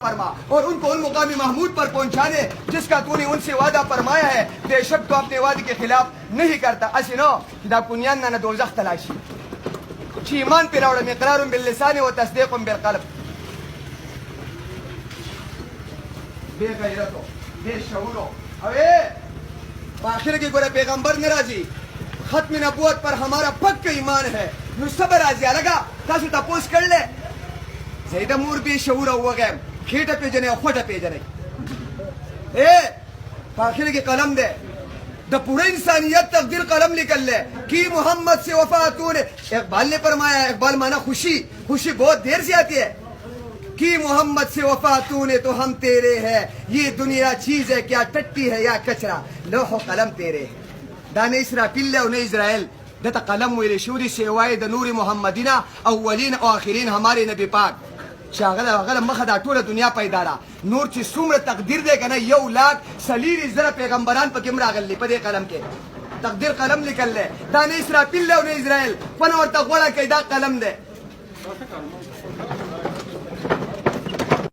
فرما اور ان کو ان مقامی محمود پر پہنچانے جس کا تو نے ان سے وعدہ فرمایا ہے. بے شک تو اپنے وعدے کے خلاف نہیں کرتا. اسی نو دا کنیان نہ دوزخ تلاشی چی ایمان پہ راوڑم اقرار باللسان و تصدیق بالقلب. بے غیرتو بے شعورو اوے آخر کی گورے پیغمبر نرازی ختم نبوت پر ہمارا پکا ایمان ہے. نو صبر آزی لگا تاسو تپوس کر لے زیدہ مور بے شعور ہوا گئے کھیٹا پہ جنے خوٹا پہ جنے. آخر کی قلم دے دا پورا انسانیت تقدیر قلم نکل لے کی محمد سے وفاتوں نے. اقبال نے فرمایا, اقبال مانا خوشی, خوشی بہت دیر سے آتی ہے. کی محمد سے وفاتوں نے تو ہم تیرے ہیں, یہ دنیا چیز ہے کیا ٹٹی ہے یا کچرا, لوح و قلم تیرے. دانے اسرافیل لے انہیں اسرائیل دتا قلم ویلے شوری سیوائے دا نور محمدینہ اولین و آخرین ہمارے نبی پاک شاغل مخدا ټوله دنیا پیدا را. نور چې څومره تقدیر دی کنه 1,40,000 پیغمبران پکې هم راغلي په دې قلم کې تقدیر قلم لیکل دی. دا نه اسرافیل دی او نه اسرائیل فن ورته غوړه کوي دا قلم دی.